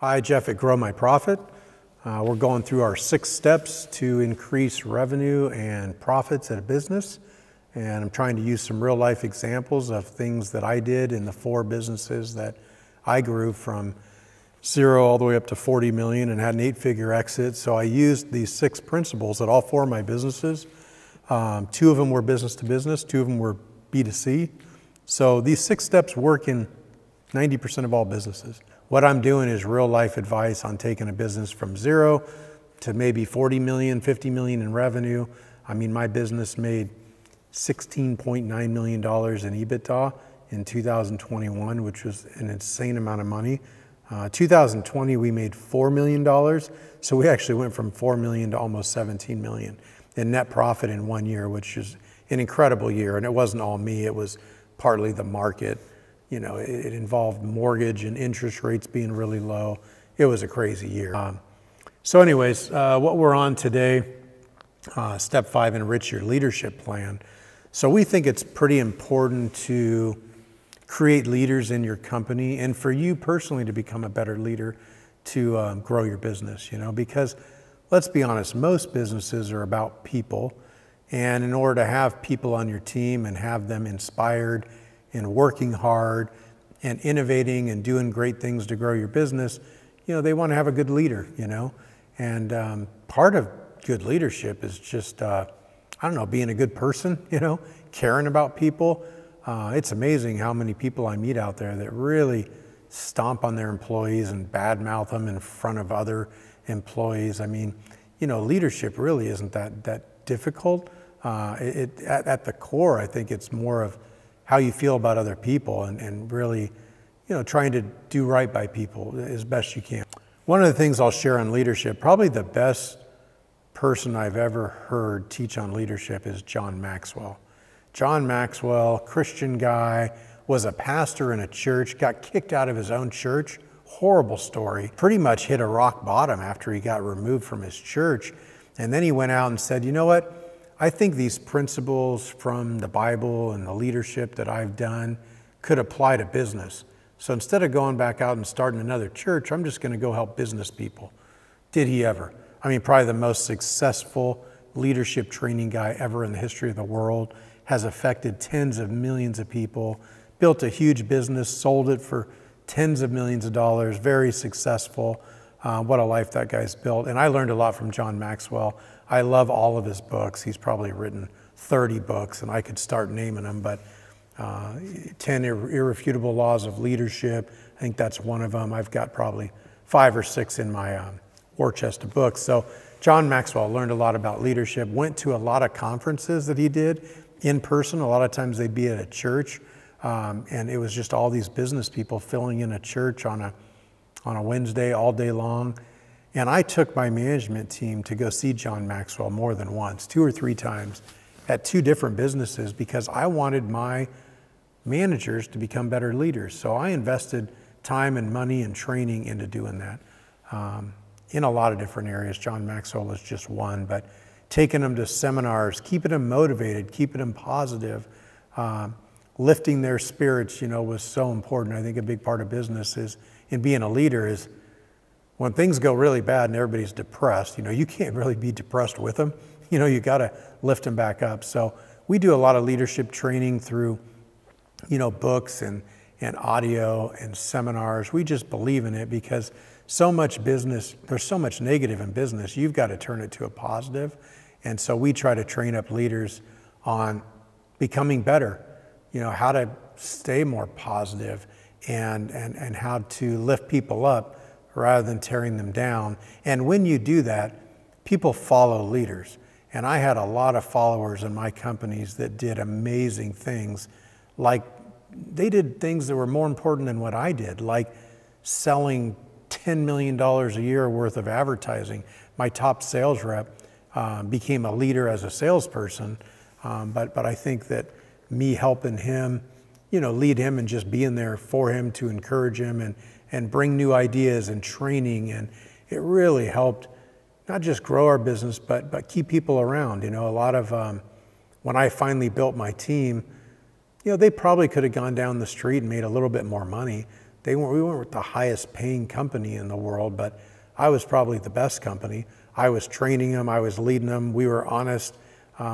Hi, Jeff at Grow My Profit. We're going through our 6 steps to increase revenue and profits at a business. And I'm trying to use some real life examples of things that I did in the 4 businesses that I grew from 0 all the way up to 40 million and had an 8-figure exit. So I used these 6 principles at all 4 of my businesses. 2 of them were business to business, 2 of them were B2C. So these 6 steps work in 90% of all businesses. What I'm doing is real life advice on taking a business from 0 to maybe 40 million, 50 million in revenue. I mean, my business made $16.9 million in EBITDA in 2021, which was an insane amount of money. 2020, we made $4 million. So we actually went from 4 million to almost 17 million in net profit in 1 year, which is an incredible year. And it wasn't all me, it was partly the market. You know, it involved mortgage and interest rates being really low. It was a crazy year. So anyways, what we're on today, step 5, enrich your leadership plan. So we think it's pretty important to create leaders in your company and for you personally to become a better leader to grow your business, you know, because let's be honest, most businesses are about people. And in order to have people on your team and have them inspired and working hard and innovating and doing great things to grow your business, you know, they want to have a good leader, you know. And part of good leadership is just, I don't know, being a good person, you know, caring about people. It's amazing how many people I meet out there that really stomp on their employees and badmouth them in front of other employees. I mean, you know, leadership really isn't that difficult. At the core, I think it's more of how you feel about other people and really, you know, trying to do right by people as best you can. One of the things I'll share on leadership, probably the best person I've ever heard teach on leadership is John Maxwell. John Maxwell, Christian guy, was a pastor in a church, got kicked out of his own church. Horrible story. Pretty much hit a rock bottom after he got removed from his church. And then he went out and said, you know what? I think these principles from the Bible and the leadership that I've done could apply to business. So instead of going back out and starting another church, I'm just going to go help business people. Did he ever? I mean, probably the most successful leadership training guy ever in the history of the world, has affected tens of millions of people, built a huge business, sold it for tens of millions of dollars, very successful. What a life that guy's built. And I learned a lot from John Maxwell. I love all of his books. He's probably written 30 books, and I could start naming them, but 10 Irrefutable Laws of Leadership, I think that's one of them. I've got probably 5 or 6 in my war chest of books. So John Maxwell learned a lot about leadership, went to a lot of conferences that he did in person. A lot of times they'd be at a church, and it was just all these business people filling in a church on a Wednesday all day long. And I took my management team to go see John Maxwell more than once, 2 or 3 times at 2 different businesses because I wanted my managers to become better leaders. So I invested time and money and training into doing that in a lot of different areas. John Maxwell is just one, but taking them to seminars, keeping them motivated, keeping them positive, lifting their spirits, you know, was so important. I think a big part of business is, in being a leader, is when things go really bad and everybody's depressed, you know, you can't really be depressed with them. You know, you got to lift them back up. So we do a lot of leadership training through, you know, books and audio and seminars. We just believe in it because so much business, there's so much negative in business, you've got to turn it to a positive. And so we try to train up leaders on becoming better, you know, how to stay more positive and how to lift people up rather than tearing them down. And when you do that, people follow leaders. And I had a lot of followers in my companies that did amazing things. Like they did things that were more important than what I did, like selling $10 million a year worth of advertising. My top sales rep became a leader as a salesperson. But I think that me helping him, you know, lead him and just being there for him to encourage him and bring new ideas and training. And it really helped not just grow our business, but keep people around. You know, a lot of, when I finally built my team, you know, they probably could have gone down the street and made a little bit more money, we weren't the highest paying company in the world, but I was probably the best company. I was training them, I was leading them, we were honest,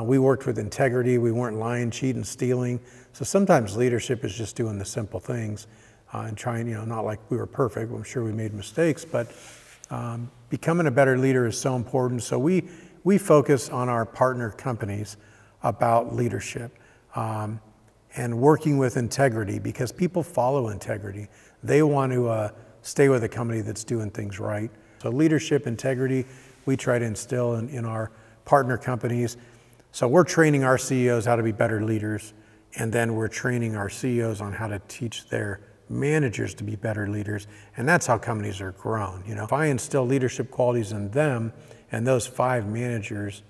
we worked with integrity, we weren't lying, cheating, stealing. So sometimes leadership is just doing the simple things and trying, not like we were perfect, I'm sure we made mistakes, but becoming a better leader is so important. So we focus on our partner companies about leadership and working with integrity, because people follow integrity. They want to stay with a company that's doing things right. So leadership, integrity, we try to instill in our partner companies. So we're training our CEOs how to be better leaders, and then we're training our CEOs on how to teach their managers to be better leaders, and that's how companies are grown. If I instill leadership qualities in them, and those 5 managers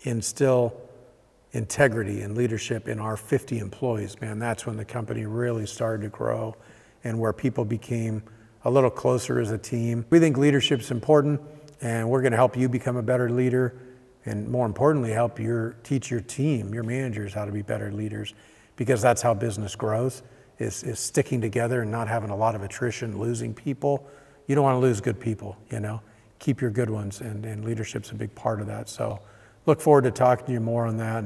instill integrity and leadership in our 50 employees, man, that's when the company really started to grow and where people became a little closer as a team. We think leadership's important, and we're going to help you become a better leader, and more importantly, teach your team, your managers, how to be better leaders, because that's how business grows, is sticking together and not having a lot of attrition, losing people. You don't want to lose good people, Keep your good ones, and leadership's a big part of that. So look forward to talking to you more on that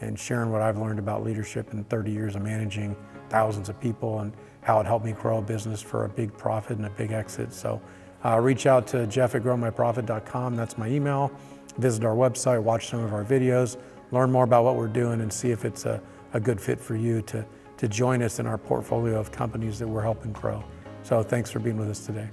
and sharing what I've learned about leadership in 30 years of managing thousands of people and how it helped me grow a business for a big profit and a big exit. So reach out to jeff@growmyprofit.com. That's my email. Visit our website, watch some of our videos, learn more about what we're doing, and see if it's a good fit for you to join us in our portfolio of companies that we're helping grow. So thanks for being with us today.